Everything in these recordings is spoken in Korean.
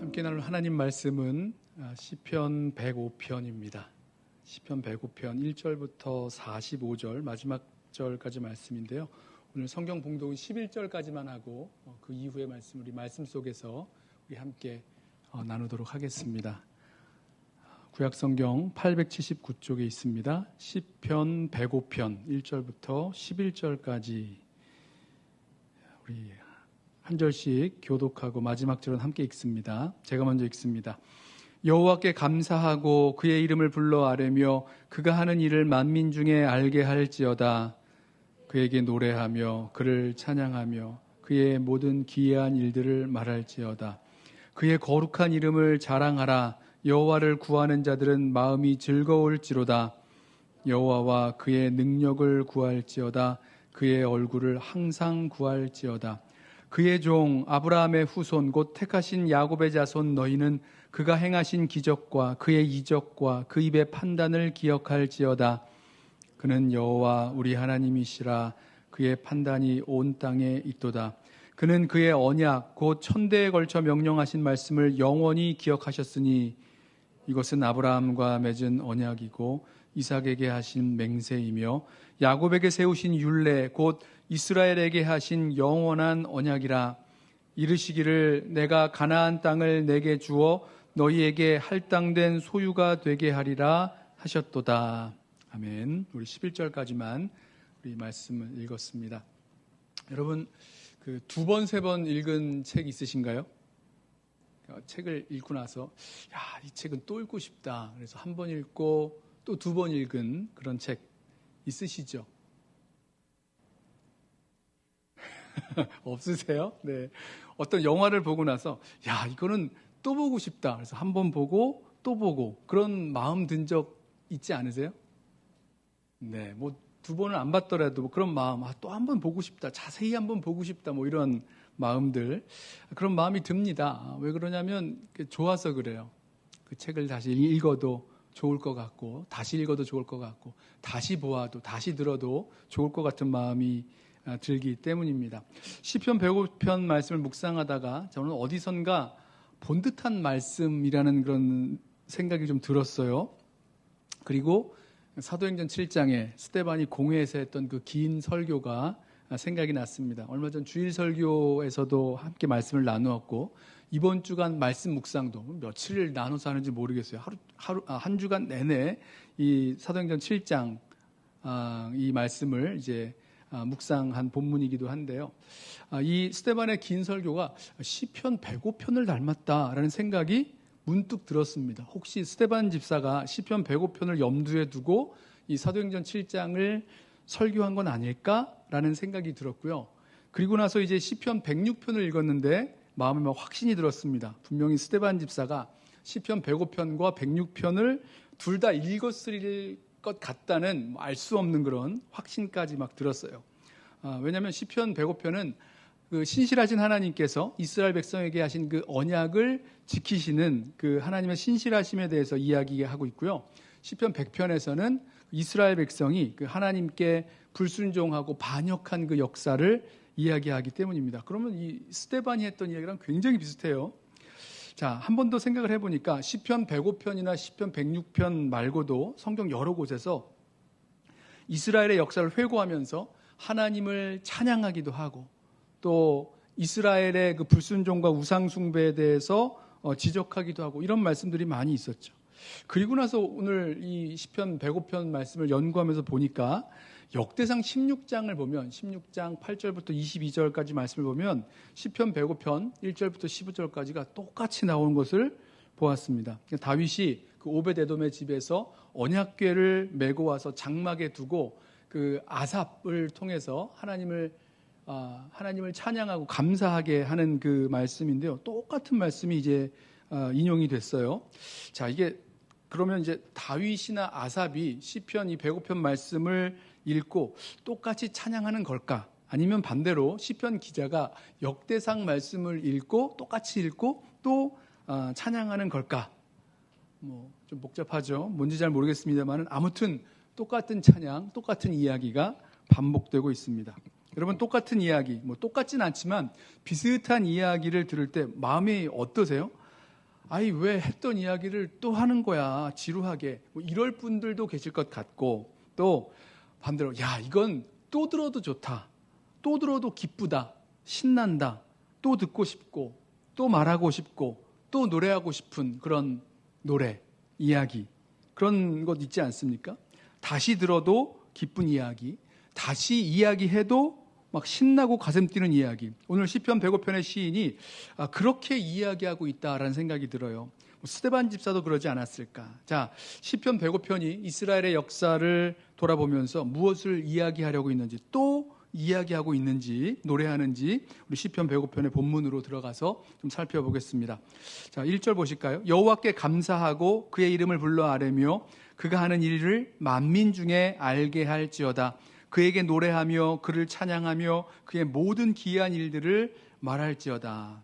함께 나눌 하나님 말씀은 시편 105편입니다. 시편 105편 1절부터 45절 마지막 절까지 말씀인데요. 오늘 성경 봉독은 11절까지만 하고 그 이후의 말씀, 우리 말씀 속에서 우리 함께 나누도록 하겠습니다. 구약성경 879쪽에 있습니다. 시편 105편 1절부터 11절까지 우리 한 절씩 교독하고 마지막 절은 함께 읽습니다. 제가 먼저 읽습니다. 여호와께 감사하고 그의 이름을 불러 아뢰며 그가 하는 일을 만민 중에 알게 할지어다. 그에게 노래하며 그를 찬양하며 그의 모든 기이한 일들을 말할지어다. 그의 거룩한 이름을 자랑하라. 여호와를 구하는 자들은 마음이 즐거울지로다. 여호와와 그의 능력을 구할지어다. 그의 얼굴을 항상 구할지어다. 그의 종 아브라함의 후손 곧 택하신 야곱의 자손 너희는 그가 행하신 기적과 그의 이적과 그 입의 판단을 기억할지어다. 그는 여호와 우리 하나님이시라. 그의 판단이 온 땅에 있도다. 그는 그의 언약 곧 천대에 걸쳐 명령하신 말씀을 영원히 기억하셨으니 이것은 아브라함과 맺은 언약이고 이삭에게 하신 맹세이며 야곱에게 세우신 율례 곧 이스라엘에게 하신 영원한 언약이라. 이르시기를 내가 가나안 땅을 내게 주어 너희에게 할당된 소유가 되게 하리라 하셨도다. 아멘. 우리 11절까지만 우리 말씀을 읽었습니다. 여러분 그 두 번, 세 번 읽은 책 있으신가요? 책을 읽고 나서 이 책은 또 읽고 싶다. 그래서 한 번 읽고 또 두 번 읽은 그런 책 있으시죠? 없으세요? 네. 어떤 영화를 보고 나서 이거는 또 보고 싶다. 그래서 한 번 보고 또 보고 그런 마음 든 적 있지 않으세요? 네. 뭐 두 번은 안 봤더라도 그런 마음, 또 한 번 보고 싶다. 자세히 한 번 보고 싶다. 뭐 이런 마음들, 그런 마음이 듭니다. 왜 그러냐면 좋아서 그래요. 그 책을 다시 읽어도 좋을 것 같고, 다시 읽어도 좋을 것 같고, 다시 보아도, 다시 들어도 좋을 것 같은 마음이 들기 때문입니다. 시편 105편 말씀을 묵상하다가 저는 어디선가 본 듯한 말씀이라는 그런 생각이 좀 들었어요. 그리고 사도행전 7장에 스데반이 공회에서 했던 그 긴 설교가 생각이 났습니다. 얼마 전 주일 설교에서도 함께 말씀을 나누었고 이번 주간 말씀 묵상도 며칠을 나눠서 하는지 모르겠어요. 한 주간 내내 이 사도행전 7장 이 말씀을 이제 묵상한 본문이기도 한데요. 이 스데반의 긴 설교가 시편 105편을 닮았다라는 생각이 문득 들었습니다. 혹시 스데반 집사가 시편 105편을 염두에 두고 이 사도행전 7장을 설교한 건 아닐까라는 생각이 들었고요. 그리고 나서 이제 시편 106편을 읽었는데 마음에 막 확신이 들었습니다. 분명히 스데반 집사가 시편 105편과 106편을 둘 다 읽었을 것 같다는 알 수 없는 그런 확신까지 막 들었어요. 왜냐하면 시편 105편은 그 신실하신 하나님께서 이스라엘 백성에게 하신 그 언약을 지키시는 그 하나님의 신실하심에 대해서 이야기하고 있고요. 시편 100편에서는 이스라엘 백성이 그 하나님께 불순종하고 반역한 그 역사를 이야기하기 때문입니다. 그러면 이 스데반이 했던 이야기랑 굉장히 비슷해요. 자, 한 번 더 생각을 해보니까 시편 105편이나 시편 106편 말고도 성경 여러 곳에서 이스라엘의 역사를 회고하면서 하나님을 찬양하기도 하고 또 이스라엘의 그 불순종과 우상숭배에 대해서 지적하기도 하고 이런 말씀들이 많이 있었죠. 그리고 나서 오늘 이 시편 105편 말씀을 연구하면서 보니까 역대상 16장을 보면 16장 8절부터 22절까지 말씀을 보면 시편 105편 1절부터 15절까지가 똑같이 나온 것을 보았습니다. 다윗이 그 오벳에돔의 집에서 언약궤를 메고 와서 장막에 두고 그 아삽을 통해서 하나님을 찬양하고 감사하게 하는 그 말씀인데요. 똑같은 말씀이 이제 인용이 됐어요. 자, 이게 그러면 이제 다윗이나 아삽이 시편 이 105편 말씀을 읽고 똑같이 찬양하는 걸까? 아니면 반대로 시편 기자가 역대상 말씀을 읽고 똑같이 읽고 또 찬양하는 걸까? 뭐 좀 복잡하죠. 뭔지 잘 모르겠습니다만 아무튼 똑같은 찬양, 똑같은 이야기가 반복되고 있습니다. 여러분 똑같은 이야기, 뭐 똑같진 않지만 비슷한 이야기를 들을 때 마음이 어떠세요? 아이 왜 했던 이야기를 또 하는 거야 지루하게 뭐 이럴 분들도 계실 것 같고, 또 반대로 야 이건 또 들어도 좋다, 또 들어도 기쁘다, 신난다, 또 듣고 싶고 또 말하고 싶고 또 노래하고 싶은 그런 노래, 이야기, 그런 것 있지 않습니까? 다시 들어도 기쁜 이야기, 다시 이야기해도 막 신나고 가슴 뛰는 이야기. 오늘 시편 105편의 시인이 그렇게 이야기하고 있다라는 생각이 들어요. 스데반 집사도 그러지 않았을까? 자, 시편 105편이 이스라엘의 역사를 돌아보면서 무엇을 이야기하려고 있는지, 또 이야기하고 있는지, 노래하는지 우리 시편 105편의 본문으로 들어가서 좀 살펴보겠습니다. 자, 1절 보실까요? 여호와께 감사하고 그의 이름을 불러 아뢰며 그가 하는 일을 만민 중에 알게 할지어다. 그에게 노래하며 그를 찬양하며 그의 모든 기이한 일들을 말할지어다.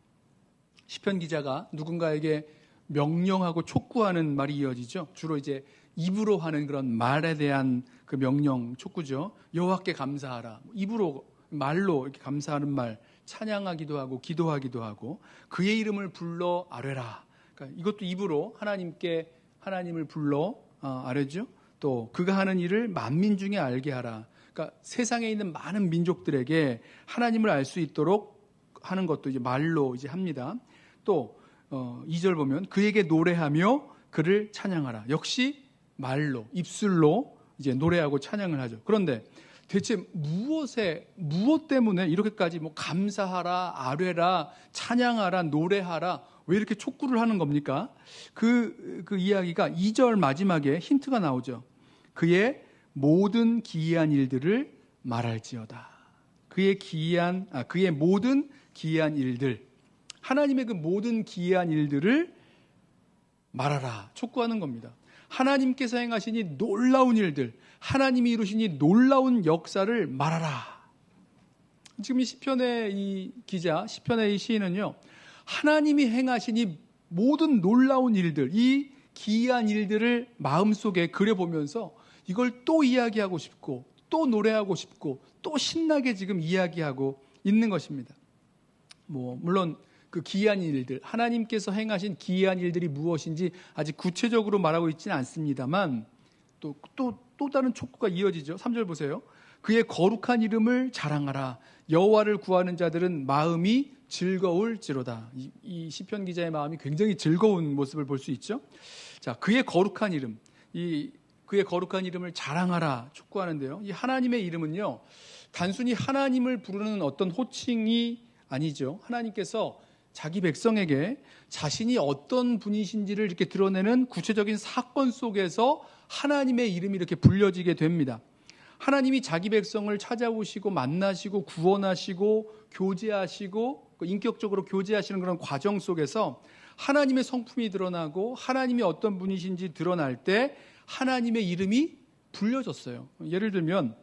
시편 기자가 누군가에게 명령하고 촉구하는 말이 이어지죠. 주로 이제 입으로 하는 그런 말에 대한 그 명령, 촉구죠. 여호와께 감사하라. 입으로, 말로 이렇게 감사하는 말, 찬양하기도 하고 기도하기도 하고 그의 이름을 불러 아뢰라. 그러니까 이것도 입으로 하나님을 불러 아뢰죠. 또 그가 하는 일을 만민 중에 알게 하라. 그러니까 세상에 있는 많은 민족들에게 하나님을 알 수 있도록 하는 것도 이제 말로 이제 합니다. 또 2절 보면 그에게 노래하며 그를 찬양하라. 역시 말로, 입술로 이제 노래하고 찬양을 하죠. 그런데 대체 무엇 때문에 이렇게까지 뭐 감사하라, 아뢰라, 찬양하라, 노래하라, 왜 이렇게 촉구를 하는 겁니까? 그 이야기가 2절 마지막에 힌트가 나오죠. 그의 모든 기이한 일들을 말할지어다. 그의 모든 기이한 일들, 하나님의 그 모든 기이한 일들을 말하라, 촉구하는 겁니다. 하나님께서 행하시니 놀라운 일들, 하나님이 이루시니 놀라운 역사를 말하라. 지금 이 시편의 이 기자, 시편의 이 시인은요, 하나님이 행하시니 모든 놀라운 일들, 이 기이한 일들을 마음속에 그려보면서 이걸 또 이야기하고 싶고 또 노래하고 싶고 또 신나게 지금 이야기하고 있는 것입니다. 물론 그 기이한 일들, 하나님께서 행하신 기이한 일들이 무엇인지 아직 구체적으로 말하고 있지는 않습니다만 또 다른 촉구가 이어지죠. 3절 보세요. 그의 거룩한 이름을 자랑하라. 여호와를 구하는 자들은 마음이 즐거울지로다. 이 시편 기자의 마음이 굉장히 즐거운 모습을 볼 수 있죠. 자, 그의 거룩한 이름, 그의 거룩한 이름을 자랑하라 촉구하는데요. 이 하나님의 이름은요, 단순히 하나님을 부르는 어떤 호칭이 아니죠. 하나님께서 자기 백성에게 자신이 어떤 분이신지를 이렇게 드러내는 구체적인 사건 속에서 하나님의 이름이 이렇게 불려지게 됩니다. 하나님이 자기 백성을 찾아오시고 만나시고 구원하시고 교제하시고 인격적으로 교제하시는 그런 과정 속에서 하나님의 성품이 드러나고 하나님이 어떤 분이신지 드러날 때 하나님의 이름이 불려졌어요. 예를 들면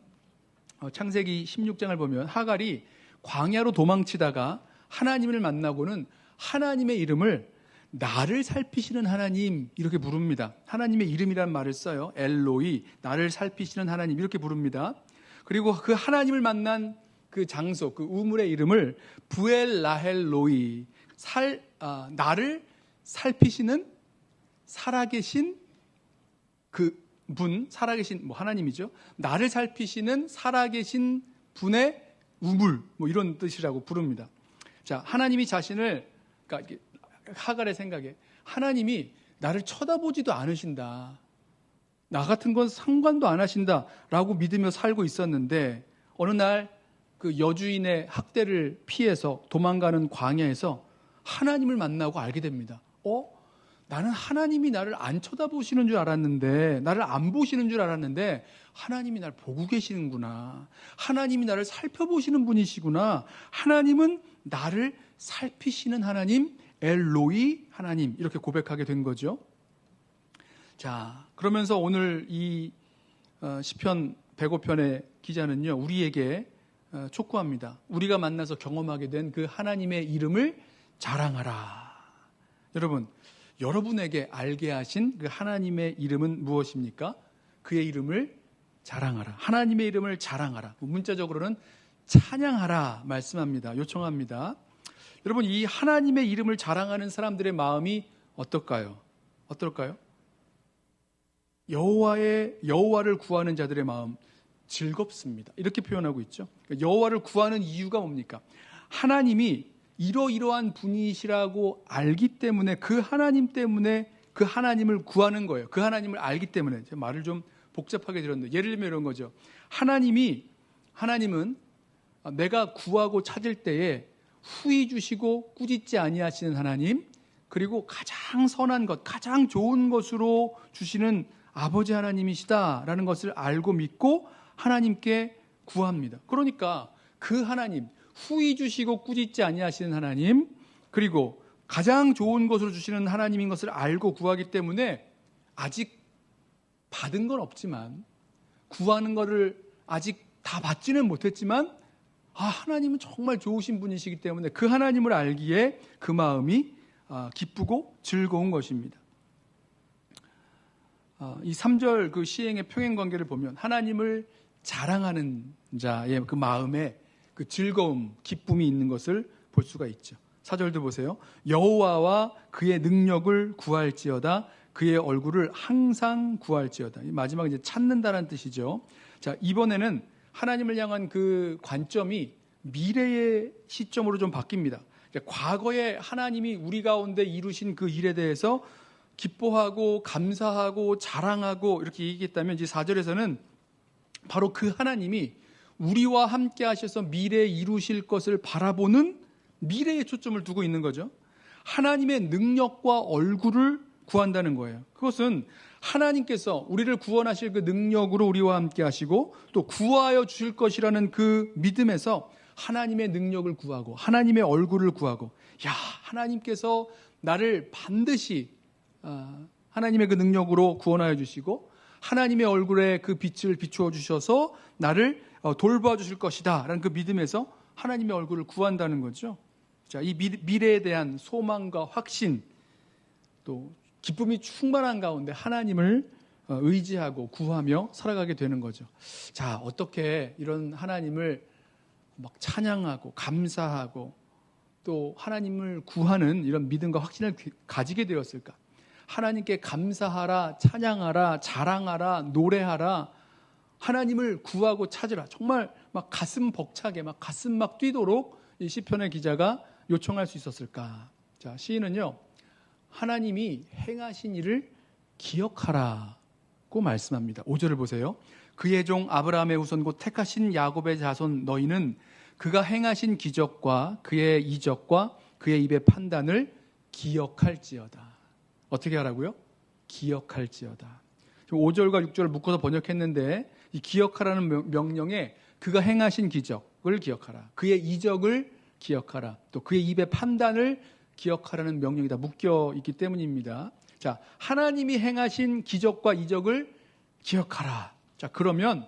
창세기 16장을 보면 하갈이 광야로 도망치다가 하나님을 만나고는 하나님의 이름을 나를 살피시는 하나님 이렇게 부릅니다. 하나님의 이름이라는 말을 써요. 엘로이, 나를 살피시는 하나님 이렇게 부릅니다. 그리고 그 하나님을 만난 그 장소, 그 우물의 이름을 부엘 라헬 로이, 나를 살피시는 살아계신 그 분, 살아계신 하나님이죠. 나를 살피시는 살아계신 분의 우물, 이런 뜻이라고 부릅니다. 자, 하나님이 자신을, 그러니까 하갈의 생각에 하나님이 나를 쳐다보지도 않으신다, 나 같은 건 상관도 안 하신다라고 믿으며 살고 있었는데 어느 날 그 여주인의 학대를 피해서 도망가는 광야에서 하나님을 만나고 알게 됩니다. 나는 하나님이 나를 안 쳐다보시는 줄 알았는데, 나를 안 보시는 줄 알았는데 하나님이 나를 보고 계시는구나. 하나님이 나를 살펴보시는 분이시구나. 하나님은 나를 살피시는 하나님, 엘로이 하나님, 이렇게 고백하게 된 거죠. 자, 그러면서 오늘 이 시편 105편의 기자는요, 우리에게 촉구합니다. 우리가 만나서 경험하게 된 그 하나님의 이름을 자랑하라. 여러분에게 알게 하신 그 하나님의 이름은 무엇입니까? 그의 이름을 자랑하라. 하나님의 이름을 자랑하라. 문자적으로는 찬양하라 말씀합니다. 요청합니다. 여러분, 이 하나님의 이름을 자랑하는 사람들의 마음이 어떨까요? 여호와를 구하는 자들의 마음 즐겁습니다. 이렇게 표현하고 있죠. 여호와를 구하는 이유가 뭡니까? 하나님이 이러이러한 분이시라고 알기 때문에 그 하나님 때문에 그 하나님을 구하는 거예요. 그 하나님을 알기 때문에. 제가 말을 좀 복잡하게 드렸는데 예를 들면 이런 거죠. 하나님은 내가 구하고 찾을 때에 후히 주시고 꾸짖지 아니하시는 하나님, 그리고 가장 선한 것, 가장 좋은 것으로 주시는 아버지 하나님이시다라는 것을 알고 믿고 하나님께 구합니다. 그러니까 그 하나님, 후히 주시고 꾸짖지 아니하시는 하나님, 그리고 가장 좋은 것으로 주시는 하나님인 것을 알고 구하기 때문에 아직 받은 건 없지만, 구하는 것을 아직 다 받지는 못했지만, 하나님은 정말 좋으신 분이시기 때문에 그 하나님을 알기에 그 마음이 기쁘고 즐거운 것입니다. 이 3절 그 시행의 평행관계를 보면 하나님을 자랑하는 자의 그 마음에 그 즐거움, 기쁨이 있는 것을 볼 수가 있죠. 4절도 보세요. 여호와와 그의 능력을 구할지어다. 그의 얼굴을 항상 구할지어다. 마지막 이제 찾는다라는 뜻이죠. 자, 이번에는 하나님을 향한 그 관점이 미래의 시점으로 좀 바뀝니다. 과거에 하나님이 우리 가운데 이루신 그 일에 대해서 기뻐하고 감사하고 자랑하고 이렇게 얘기했다면, 이제 4절에서는 바로 그 하나님이 우리와 함께 하셔서 미래에 이루실 것을 바라보는 미래에 초점을 두고 있는 거죠. 하나님의 능력과 얼굴을 구한다는 거예요. 그것은 하나님께서 우리를 구원하실 그 능력으로 우리와 함께 하시고 또 구하여 주실 것이라는 그 믿음에서 하나님의 능력을 구하고 하나님의 얼굴을 구하고, 하나님께서 나를 반드시 하나님의 그 능력으로 구원하여 주시고 하나님의 얼굴에 그 빛을 비추어 주셔서 나를 돌봐 주실 것이다 라는 그 믿음에서 하나님의 얼굴을 구한다는 거죠. 자, 이 미래에 대한 소망과 확신, 또 기쁨이 충만한 가운데 하나님을 의지하고 구하며 살아가게 되는 거죠. 자, 어떻게 이런 하나님을 막 찬양하고 감사하고 또 하나님을 구하는 이런 믿음과 확신을 가지게 되었을까? 하나님께 감사하라, 찬양하라, 자랑하라, 노래하라, 하나님을 구하고 찾으라. 정말 막 가슴 벅차게, 막 가슴 막 뛰도록 이 시편의 기자가 요청할 수 있었을까? 자, 시인은요, 하나님이 행하신 일을 기억하라고 말씀합니다. 5절을 보세요. 그의 종 아브라함의 후손 곧 택하신 야곱의 자손 너희는 그가 행하신 기적과 그의 이적과 그의 입의 판단을 기억할지어다. 어떻게 하라고요? 기억할지어다. 5절과 6절을 묶어서 번역했는데 이 기억하라는 명령에 그가 행하신 기적을 기억하라, 그의 이적을 기억하라, 또 그의 입의 판단을 기억하라는 명령이 다 묶여 있기 때문입니다. 자, 하나님이 행하신 기적과 이적을 기억하라. 자, 그러면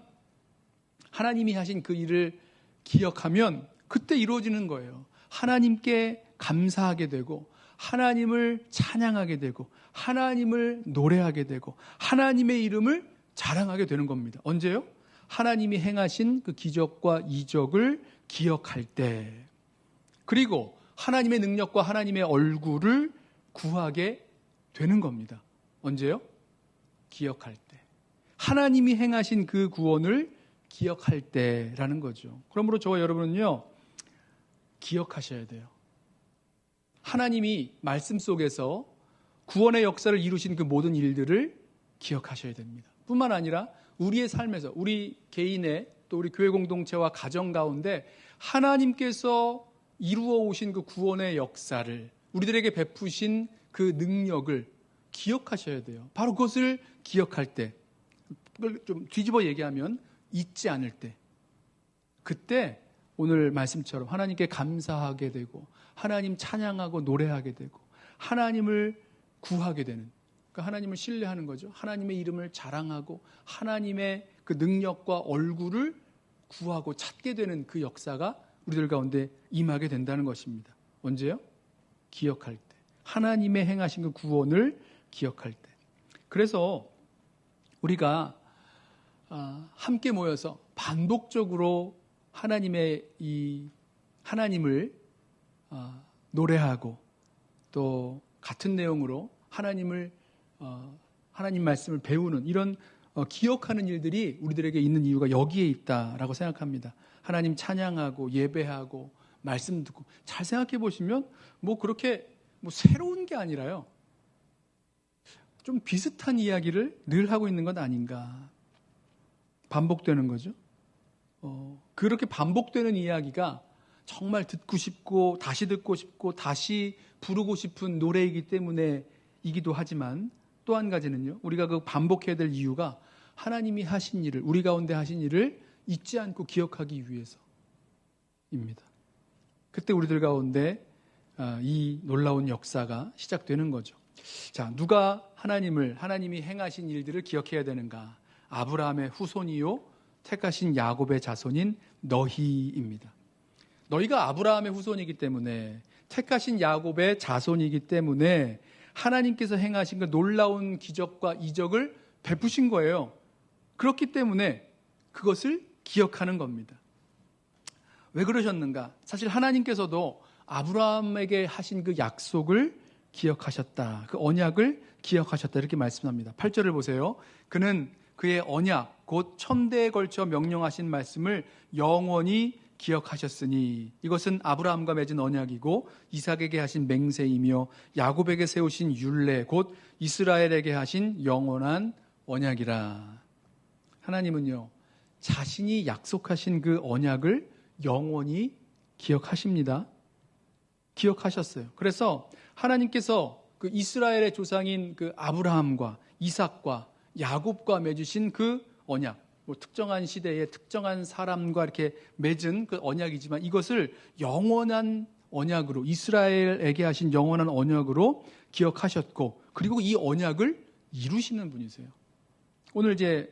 하나님이 하신 그 일을 기억하면 그때 이루어지는 거예요. 하나님께 감사하게 되고 하나님을 찬양하게 되고 하나님을 노래하게 되고 하나님의 이름을 자랑하게 되는 겁니다. 언제요? 하나님이 행하신 그 기적과 이적을 기억할 때, 그리고 하나님의 능력과 하나님의 얼굴을 구하게 되는 겁니다. 언제요? 기억할 때. 하나님이 행하신 그 구원을 기억할 때라는 거죠. 그러므로 저와 여러분은요, 기억하셔야 돼요. 하나님이 말씀 속에서 구원의 역사를 이루신 그 모든 일들을 기억하셔야 됩니다. 뿐만 아니라 우리의 삶에서, 우리 개인의 또 우리 교회 공동체와 가정 가운데 하나님께서 이루어 오신 그 구원의 역사를, 우리들에게 베푸신 그 능력을 기억하셔야 돼요. 바로 그것을 기억할 때, 그걸 좀 뒤집어 얘기하면 잊지 않을 때, 그때 오늘 말씀처럼 하나님께 감사하게 되고 하나님 찬양하고 노래하게 되고 하나님을 구하게 되는, 그러니까 하나님을 신뢰하는 거죠. 하나님의 이름을 자랑하고 하나님의 그 능력과 얼굴을 구하고 찾게 되는 그 역사가 우리들 가운데 임하게 된다는 것입니다. 언제요? 기억할 때. 하나님의 행하신 그 구원을 기억할 때. 그래서 우리가 함께 모여서 반복적으로 하나님을 노래하고 또 같은 내용으로 하나님 말씀을 배우는 이런 기억하는 일들이 우리들에게 있는 이유가 여기에 있다라고 생각합니다. 하나님 찬양하고 예배하고 말씀 듣고 잘 생각해 보시면 그렇게 새로운 게 아니라요. 좀 비슷한 이야기를 늘 하고 있는 것 아닌가. 반복되는 거죠. 그렇게 반복되는 이야기가 정말 듣고 싶고 다시 듣고 싶고 다시 부르고 싶은 노래이기 때문에이기도 하지만 또 한 가지는요. 우리가 그 반복해야 될 이유가 하나님이 하신 일을 우리 가운데 하신 일을 잊지 않고 기억하기 위해서입니다. 그때 우리들 가운데 이 놀라운 역사가 시작되는 거죠. 자, 누가 하나님이 행하신 일들을 기억해야 되는가? 아브라함의 후손이요 택하신 야곱의 자손인 너희입니다. 너희가 아브라함의 후손이기 때문에 택하신 야곱의 자손이기 때문에 하나님께서 행하신 그 놀라운 기적과 이적을 베푸신 거예요. 그렇기 때문에 그것을 기억하는 겁니다. 왜 그러셨는가? 사실 하나님께서도 아브라함에게 하신 그 약속을 기억하셨다. 그 언약을 기억하셨다. 이렇게 말씀합니다. 8절을 보세요. 그는 그의 언약, 곧 천대에 걸쳐 명령하신 말씀을 영원히 기억하셨으니 이것은 아브라함과 맺은 언약이고 이삭에게 하신 맹세이며 야곱에게 세우신 율례, 곧 이스라엘에게 하신 영원한 언약이라. 하나님은요, 자신이 약속하신 그 언약을 영원히 기억하십니다. 기억하셨어요. 그래서 하나님께서 그 이스라엘의 조상인 그 아브라함과 이삭과 야곱과 맺으신 그 언약, 특정한 시대에 특정한 사람과 이렇게 맺은 그 언약이지만 이것을 영원한 언약으로 이스라엘에게 하신 영원한 언약으로 기억하셨고 그리고 이 언약을 이루시는 분이세요. 오늘 이제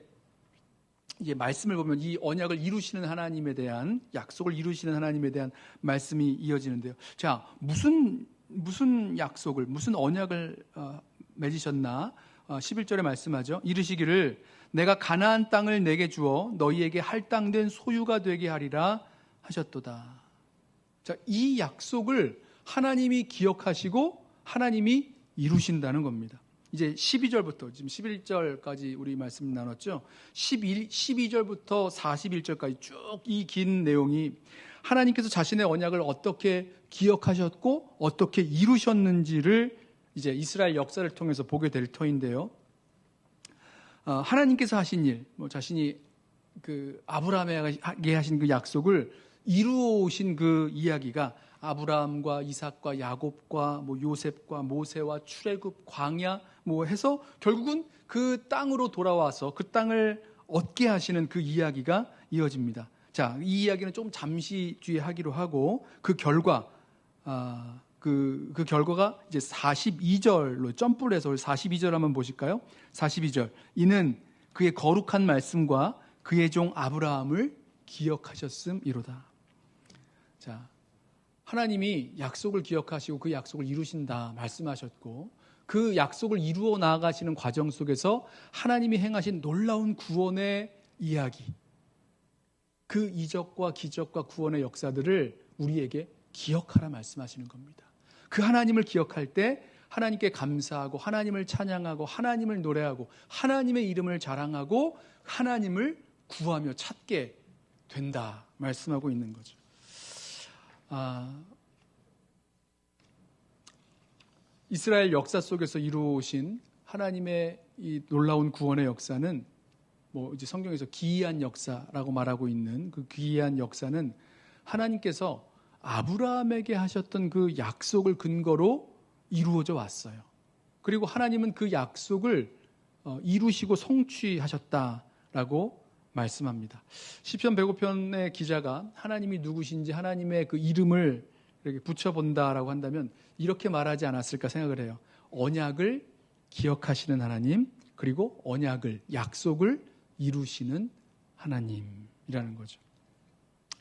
말씀을 보면 이 언약을 이루시는 하나님에 대한 약속을 이루시는 하나님에 대한 말씀이 이어지는데요. 자, 무슨 약속을 무슨 언약을 맺으셨나? 11절에 말씀하죠. 이르시기를 내가 가나안 땅을 내게 주어 너희에게 할당된 소유가 되게 하리라 하셨도다. 자, 이 약속을 하나님이 기억하시고 하나님이 이루신다는 겁니다. 이제 12절부터 지금 11절까지 우리 말씀 나눴죠. 12절부터 41절까지 쭉 이 긴 내용이 하나님께서 자신의 언약을 어떻게 기억하셨고 어떻게 이루셨는지를 이제 이스라엘 역사를 통해서 보게 될 터인데요. 하나님께서 하신 일, 자신이 그 아브라함에게 하신 그 약속을 이루어오신 그 이야기가 아브라함과 이삭과 야곱과 요셉과 모세와 출애굽 광야 해서 결국은 그 땅으로 돌아와서 그 땅을 얻게 하시는 그 이야기가 이어집니다. 자, 이 이야기는 좀 잠시 뒤에 하기로 하고 그 결과 그 결과가 이제 42절로 점프를 해서 42절 한번 보실까요? 42절. 이는 그의 거룩한 말씀과 그의 종 아브라함을 기억하셨음이로다. 자, 하나님이 약속을 기억하시고 그 약속을 이루신다 말씀하셨고 그 약속을 이루어 나아가시는 과정 속에서 하나님이 행하신 놀라운 구원의 이야기, 그 이적과 기적과 구원의 역사들을 우리에게 기억하라 말씀하시는 겁니다. 그 하나님을 기억할 때 하나님께 감사하고 하나님을 찬양하고 하나님을 노래하고 하나님의 이름을 자랑하고 하나님을 구하며 찾게 된다 말씀하고 있는 거죠. 이스라엘 역사 속에서 이루어오신 하나님의 이 놀라운 구원의 역사는 이제 성경에서 기이한 역사라고 말하고 있는 그 기이한 역사는 하나님께서 아브라함에게 하셨던 그 약속을 근거로 이루어져 왔어요. 그리고 하나님은 그 약속을 이루시고 성취하셨다라고 말씀합니다. 시편 105편의 기자가 하나님이 누구신지 하나님의 그 이름을 이렇게 붙여본다라고 한다면 이렇게 말하지 않았을까 생각을 해요. 언약을 기억하시는 하나님, 그리고 언약을, 약속을 이루시는 하나님이라는 거죠.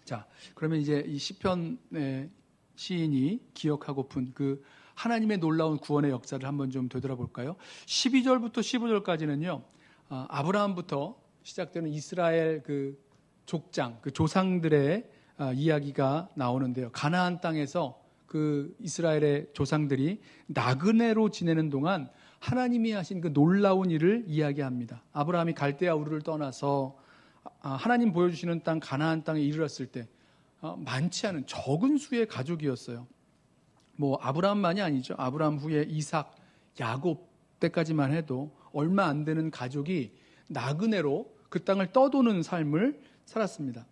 자, 그러면 이제 이 시편의 시인이 기억하고픈 그 하나님의 놀라운 구원의 역사를 한번 좀 되돌아볼까요? 12절부터 15절까지는요, 아브라함부터 시작되는 이스라엘 그 족장, 그 조상들의 이야기가 나오는데요. 가나안 땅에서 그 이스라엘의 조상들이 나그네로 지내는 동안 하나님이 하신 그 놀라운 일을 이야기합니다. 아브라함이 갈대아 우르를 떠나서 하나님 보여주시는 땅 가나안 땅에 이르렀을 때 많지 않은 적은 수의 가족이었어요. 뭐 아브라함만이 아니죠. 아브라함 후에 이삭, 야곱 때까지만 해도 얼마 안 되는 가족이 나그네로 그 땅을 떠도는 삶을 살았습니다.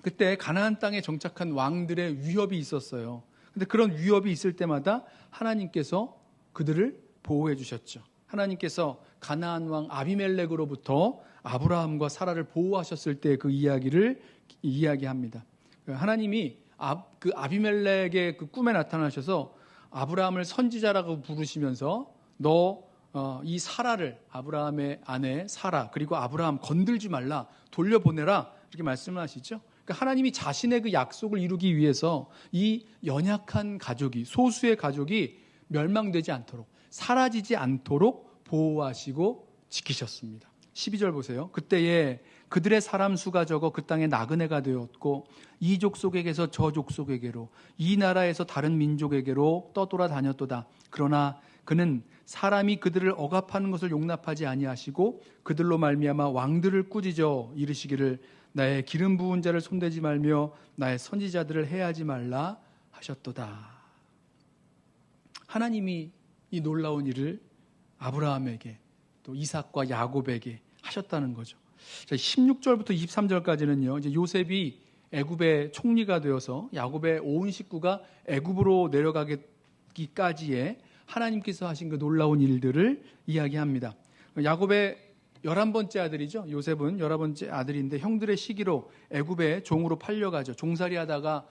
그때 가나안 땅에 정착한 왕들의 위협이 있었어요. 근데 그런 위협이 있을 때마다 하나님께서 그들을 보호해 주셨죠. 하나님께서 가나안 왕 아비멜렉으로부터 아브라함과 사라를 보호하셨을 때 그 이야기를 이야기합니다. 하나님이 그 아비멜렉의 그 꿈에 나타나셔서 아브라함을 선지자라고 부르시면서 이 사라를, 아브라함의 아내 사라, 그리고 아브라함 건들지 말라, 돌려보내라, 이렇게 말씀을 하시죠. 그러니까 하나님이 자신의 그 약속을 이루기 위해서 이 연약한 가족이, 소수의 가족이 멸망되지 않도록, 사라지지 않도록 보호하시고 지키셨습니다. 12절 보세요. 그때에 그들의 사람 수가 적어 그 땅에 나그네가 되었고 이 족속에게서 저 족속에게로, 이 나라에서 다른 민족에게로 떠돌아 다녔도다. 그러나 그는 사람이 그들을 억압하는 것을 용납하지 아니하시고 그들로 말미암아 왕들을 꾸짖어 이르시기를 나의 기름 부은 자를 손대지 말며 나의 선지자들을 해하지 말라 하셨도다. 하나님이 이 놀라운 일을 아브라함에게 또 이삭과 야곱에게 하셨다는 거죠. 16절부터 23절까지는요. 이제 요셉이 애굽의 총리가 되어서 야곱의 온 식구가 애굽으로 내려가기까지의 하나님께서 하신 그 놀라운 일들을 이야기합니다. 야곱의 11번째 아들이죠. 요셉은 11번째 아들인데 형들의 시기로 애굽의 종으로 팔려가죠. 종살이 하다가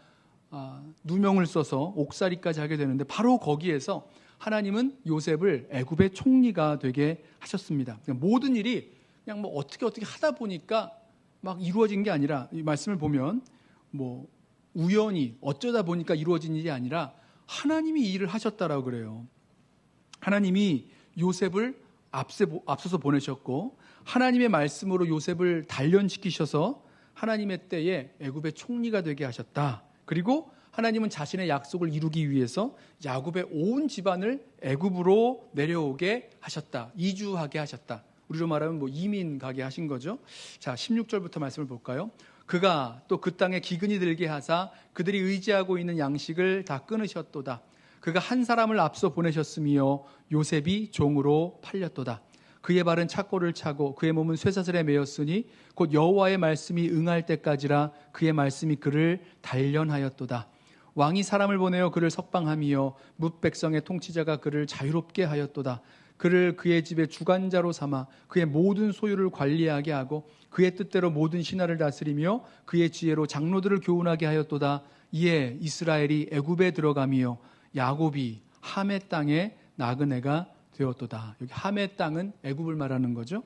누명을 써서 옥살이까지 하게 되는데 바로 거기에서 하나님은 요셉을 애굽의 총리가 되게 하셨습니다. 모든 일이 그냥 뭐 어떻게 하다 보니까 막 이루어진 게 아니라, 이 말씀을 보면 뭐 우연히 어쩌다 보니까 이루어진 일이 아니라 하나님이 이 일을 하셨다라고 그래요. 하나님이 요셉을 앞서서 보내셨고 하나님의 말씀으로 요셉을 단련시키셔서 하나님의 때에 애굽의 총리가 되게 하셨다. 그리고 하나님은 자신의 약속을 이루기 위해서 야곱의 온 집안을 애굽으로 내려오게 하셨다. 이주하게 하셨다. 우리로 말하면 뭐 이민 가게 하신 거죠. 자, 16절부터 말씀을 볼까요? 그가 또 그 땅에 기근이 들게 하사 그들이 의지하고 있는 양식을 다 끊으셨도다. 그가 한 사람을 앞서 보내셨으며 요셉이 종으로 팔렸도다. 그의 발은 착고를 차고 그의 몸은 쇠사슬에 매였으니 곧 여호와의 말씀이 응할 때까지라 그의 말씀이 그를 단련하였도다. 왕이 사람을 보내어 그를 석방하며 뭇 백성의 통치자가 그를 자유롭게 하였도다. 그를 그의 집의 주관자로 삼아 그의 모든 소유를 관리하게 하고 그의 뜻대로 모든 신하를 다스리며 그의 지혜로 장로들을 교훈하게 하였도다. 이에 이스라엘이 애굽에 들어가며 야곱이 함의 땅에 나그네가 되었도다. 여기 함의 땅은 애굽을 말하는 거죠.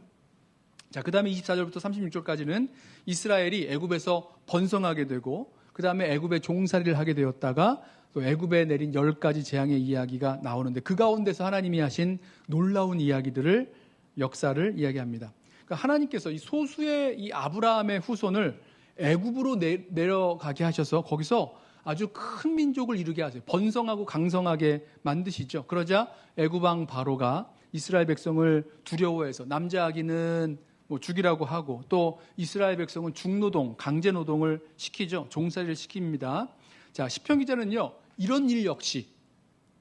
자, 그 다음에 24절부터 36절까지는 이스라엘이 애굽에서 번성하게 되고 그 다음에 애굽에 종살이를 하게 되었다가 또 애굽에 내린 10가지 재앙의 이야기가 나오는데 그 가운데서 하나님이 하신 놀라운 이야기들을, 역사를 이야기합니다. 그러니까 하나님께서 이 소수의 이 아브라함의 후손을 애굽으로 내려가게 하셔서 거기서 아주 큰 민족을 이루게 하세요. 번성하고 강성하게 만드시죠. 그러자 애굽 왕 바로가 이스라엘 백성을 두려워해서 남자 아기는 뭐 죽이라고 하고 또 이스라엘 백성은 중노동, 강제노동을 시키죠. 종살이를 시킵니다. 자, 시편 기자는요, 이런 일 역시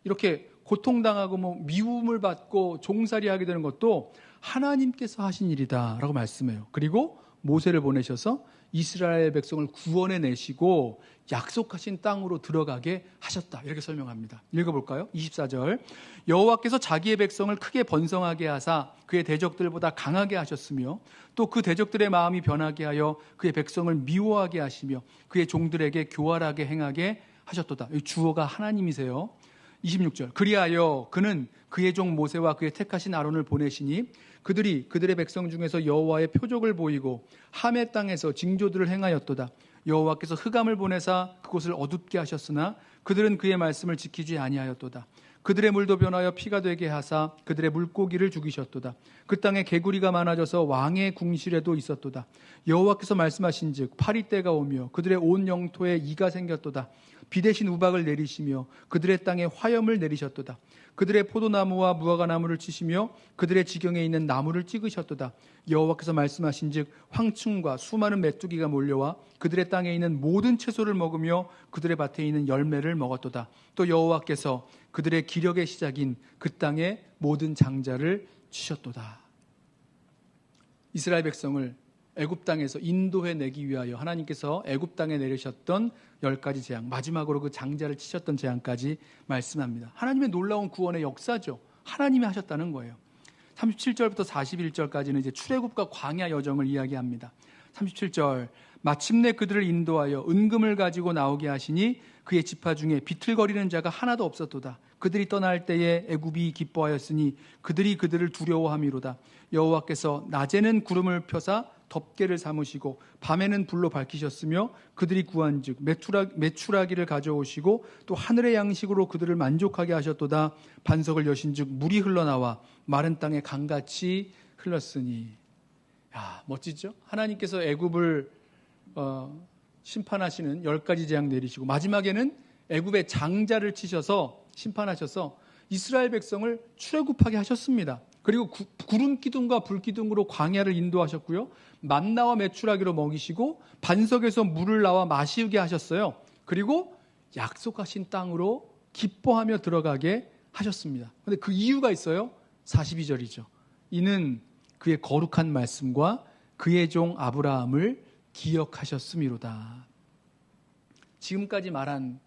이렇게 고통당하고 뭐 미움을 받고 종살이하게 되는 것도 하나님께서 하신 일이다라고 말씀해요. 그리고 모세를 보내셔서 이스라엘 백성을 구원해 내시고 약속하신 땅으로 들어가게 하셨다. 이렇게 설명합니다. 읽어볼까요? 24절. 여호와께서 자기의 백성을 크게 번성하게 하사 그의 대적들보다 강하게 하셨으며 또 그 대적들의 마음이 변하게 하여 그의 백성을 미워하게 하시며 그의 종들에게 교활하게 행하게 하셨도다. 이 주어가 하나님이세요. 26절. 그리하여 그는 그의 종 모세와 그의 택하신 아론을 보내시니 그들이 그들의 백성 중에서 여호와의 표적을 보이고 함의 땅에서 징조들을 행하였도다. 여호와께서 흑암을 보내사 그곳을 어둡게 하셨으나 그들은 그의 말씀을 지키지 아니하였도다. 그들의 물도 변하여 피가 되게 하사 그들의 물고기를 죽이셨도다. 그 땅에 개구리가 많아져서 왕의 궁실에도 있었도다. 여호와께서 말씀하신즉 파리때가 오며 그들의 온 영토에 이가 생겼도다. 비 대신 우박을 내리시며 그들의 땅에 화염을 내리셨도다. 그들의 포도나무와 무화과나무를 치시며 그들의 지경에 있는 나무를 찍으셨도다. 여호와께서 말씀하신즉 황충과 수많은 메뚜기가 몰려와 그들의 땅에 있는 모든 채소를 먹으며 그들의 밭에 있는 열매를 먹었도다. 또 여호와께서 그들의 기력의 시작인 그 땅의 모든 장자를 치셨도다. 이스라엘 백성을 애굽 땅에서 인도해 내기 위하여 하나님께서 애굽 땅에 내리셨던 10가지 재앙, 마지막으로 그 장자를 치셨던 재앙까지 말씀합니다. 하나님의 놀라운 구원의 역사죠. 하나님이 하셨다는 거예요. 37절부터 41절까지는 이제 출애굽과 광야 여정을 이야기합니다. 37절, 마침내 그들을 인도하여 은금을 가지고 나오게 하시니 그의 지파 중에 비틀거리는 자가 하나도 없었도다. 그들이 떠날 때에 애굽이 기뻐하였으니 그들이 그들을 두려워함이로다. 여호와께서 낮에는 구름을 펴사 덮개를 삼으시고 밤에는 불로 밝히셨으며 그들이 구한즉 메추라기를 가져오시고 또 하늘의 양식으로 그들을 만족하게 하셨도다. 반석을 여신즉 물이 흘러나와 마른 땅에 강같이 흘렀으니. 야, 멋지죠? 하나님께서 애굽을 심판하시는 10가지 재앙 내리시고 마지막에는 애굽의 장자를 치셔서 심판하셔서 이스라엘 백성을 출애굽하게 하셨습니다. 그리고 구름 기둥과 불 기둥으로 광야를 인도하셨고요. 만나와 메추라기로 먹이시고 반석에서 물을 나와 마시게 하셨어요. 그리고 약속하신 땅으로 기뻐하며 들어가게 하셨습니다. 그런데 그 이유가 있어요. 42절이죠. 이는 그의 거룩한 말씀과 그의 종 아브라함을 기억하셨음이로다. 지금까지 말한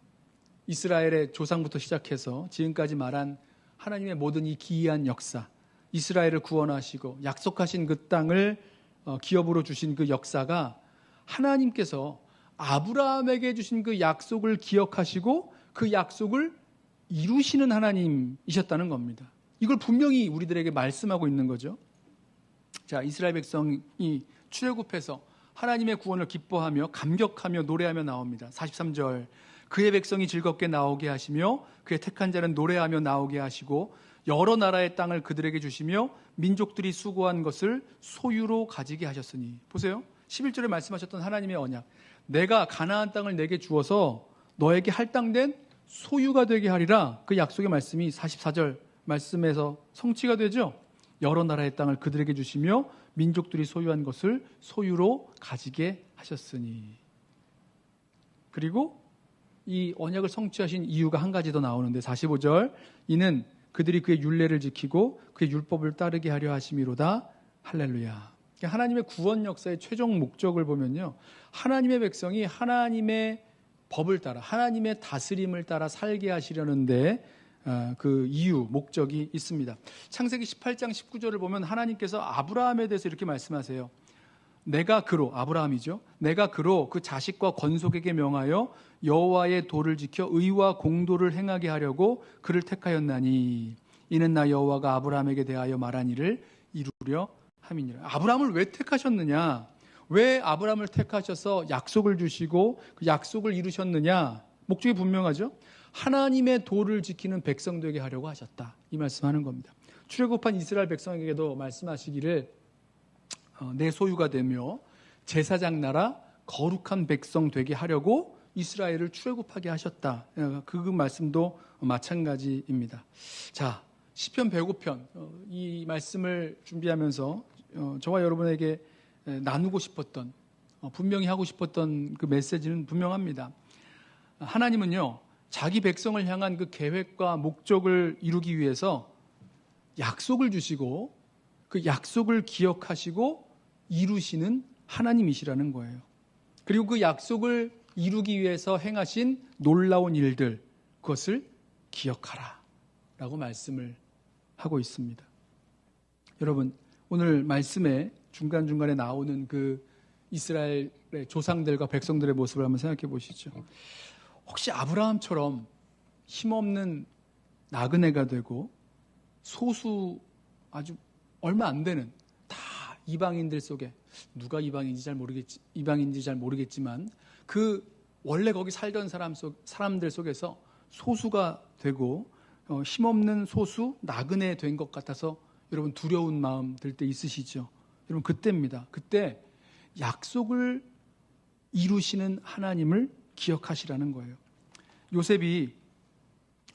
이스라엘의 조상부터 시작해서 지금까지 말한 하나님의 모든 이 기이한 역사, 이스라엘을 구원하시고 약속하신 그 땅을 기업으로 주신 그 역사가 하나님께서 아브라함에게 주신 그 약속을 기억하시고 그 약속을 이루시는 하나님이셨다는 겁니다. 이걸 분명히 우리들에게 말씀하고 있는 거죠. 자, 이스라엘 백성이 출애굽해서 하나님의 구원을 기뻐하며 감격하며 노래하며 나옵니다. 43절, 그의 백성이 즐겁게 나오게 하시며 그의 택한 자는 노래하며 나오게 하시고 여러 나라의 땅을 그들에게 주시며 민족들이 수고한 것을 소유로 가지게 하셨으니. 보세요. 11절에 말씀하셨던 하나님의 언약, 내가 가나안 땅을 내게 주어서 너에게 할당된 소유가 되게 하리라. 그 약속의 말씀이 44절 말씀에서 성취가 되죠. 여러 나라의 땅을 그들에게 주시며 민족들이 소유한 것을 소유로 가지게 하셨으니. 그리고 이 언약을 성취하신 이유가 한 가지 더 나오는데 45절, 이는 그들이 그의 율례를 지키고 그의 율법을 따르게 하려 하심이로다. 할렐루야. 하나님의 구원 역사의 최종 목적을 보면요, 하나님의 백성이 하나님의 법을 따라 하나님의 다스림을 따라 살게 하시려는데 그 이유, 목적이 있습니다. 창세기 18장 19절을 보면 하나님께서 아브라함에 대해서 이렇게 말씀하세요. 내가 그로, 아브라함이죠, 내가 그로 그 자식과 건속에게 명하여 여호와의 도를 지켜 의와 공도를 행하게 하려고 그를 택하였나니 이는 나 여호와가 아브라함에게 대하여 말한 일을 이루려 함이니라. 아브라함을 왜 택하셨느냐? 왜 아브라함을 택하셔서 약속을 주시고 그 약속을 이루셨느냐? 목적이 분명하죠. 하나님의 도를 지키는 백성 되게 하려고 하셨다. 이 말씀하는 겁니다. 출애굽한 이스라엘 백성에게도 말씀하시기를 내 소유가 되며 제사장 나라 거룩한 백성 되게 하려고 이스라엘을 출애굽하게 하셨다. 그 말씀도 마찬가지입니다. 자, 시편 105편 이 말씀을 준비하면서 저와 여러분에게 나누고 싶었던, 분명히 하고 싶었던 그 메시지는 분명합니다. 하나님은요, 자기 백성을 향한 그 계획과 목적을 이루기 위해서 약속을 주시고 그 약속을 기억하시고 이루시는 하나님이시라는 거예요. 그리고 그 약속을 이루기 위해서 행하신 놀라운 일들, 그것을 기억하라 라고 말씀을 하고 있습니다. 여러분, 오늘 말씀에 중간중간에 나오는 그 이스라엘의 조상들과 백성들의 모습을 한번 생각해 보시죠. 혹시 아브라함처럼 힘없는 나그네가 되고 소수, 아주 얼마 안 되는, 다 이방인들 속에, 누가 이방인지 잘 모르겠지만 그 원래 거기 살던 사람들 속에서 소수가 되고 힘없는 소수, 나그네 된 것 같아서 여러분 두려운 마음 들 때 있으시죠? 여러분 그때입니다. 그때 약속을 이루시는 하나님을 기억하시라는 거예요. 요셉이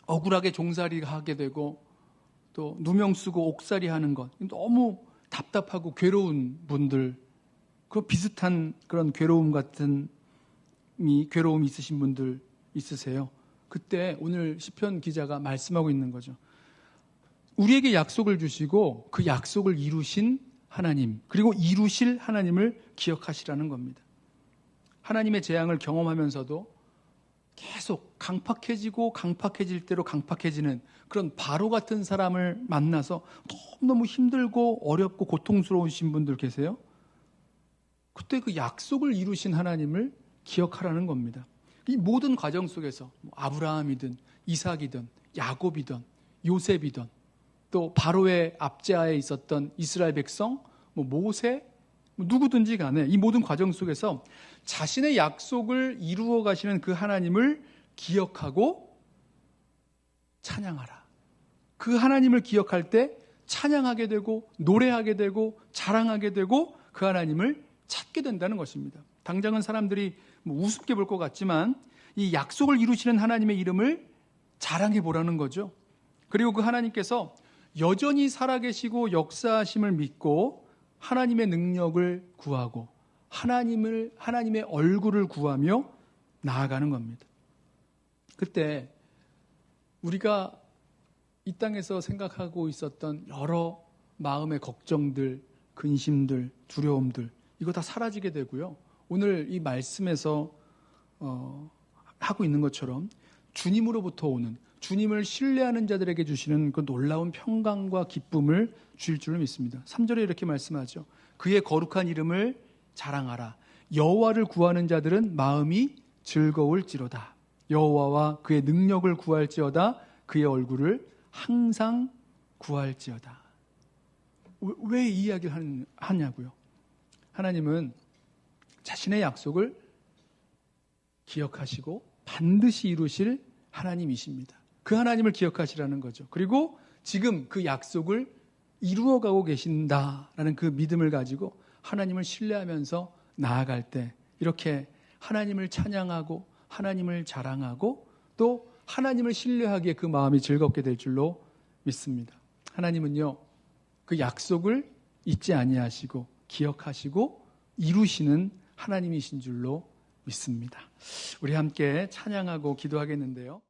억울하게 종살이 하게 되고 또 누명 쓰고 옥살이 하는 것 너무 답답하고 괴로운 분들, 그 비슷한 그런 괴로움이 있으신 분들 있으세요? 그때 오늘 시편 기자가 말씀하고 있는 거죠. 우리에게 약속을 주시고 그 약속을 이루신 하나님, 그리고 이루실 하나님을 기억하시라는 겁니다. 하나님의 재앙을 경험하면서도 계속 강팍해질 대로 강팍해지는 그런 바로 같은 사람을 만나서 너무너무 힘들고 어렵고 고통스러우신 분들 계세요? 그때 그 약속을 이루신 하나님을 기억하라는 겁니다. 이 모든 과정 속에서 아브라함이든 이삭이든 야곱이든 요셉이든 또 바로의 압제하에 있었던 이스라엘 백성, 모세, 누구든지 간에 이 모든 과정 속에서 자신의 약속을 이루어 가시는 그 하나님을 기억하고 찬양하라. 그 하나님을 기억할 때 찬양하게 되고 노래하게 되고 자랑하게 되고 그 하나님을 찾게 된다는 것입니다. 당장은 사람들이 우습게 볼 것 같지만 이 약속을 이루시는 하나님의 이름을 자랑해 보라는 거죠. 그리고 그 하나님께서 여전히 살아계시고 역사하심을 믿고 하나님의 능력을 구하고 하나님의 얼굴을 구하며 나아가는 겁니다. 그때 우리가 이 땅에서 생각하고 있었던 여러 마음의 걱정들, 근심들, 두려움들 이거 다 사라지게 되고요. 오늘 이 말씀에서 하고 있는 것처럼 주님으로부터 오는, 주님을 신뢰하는 자들에게 주시는 그 놀라운 평강과 기쁨을 주실 줄을 믿습니다. 3절에 이렇게 말씀하죠. 그의 거룩한 이름을 자랑하라. 여호와를 구하는 자들은 마음이 즐거울지로다. 여호와와 그의 능력을 구할지어다. 그의 얼굴을 항상 구할지어다. 왜 이 이야기를 하냐고요? 하나님은 자신의 약속을 기억하시고 반드시 이루실 하나님이십니다. 그 하나님을 기억하시라는 거죠. 그리고 지금 그 약속을 이루어가고 계신다라는 그 믿음을 가지고 하나님을 신뢰하면서 나아갈 때 이렇게 하나님을 찬양하고 하나님을 자랑하고 또 하나님을 신뢰하기에 그 마음이 즐겁게 될 줄로 믿습니다. 하나님은요, 그 약속을 잊지 아니하시고 기억하시고 이루시는 하나님이신 줄로 믿습니다. 우리 함께 찬양하고 기도하겠는데요.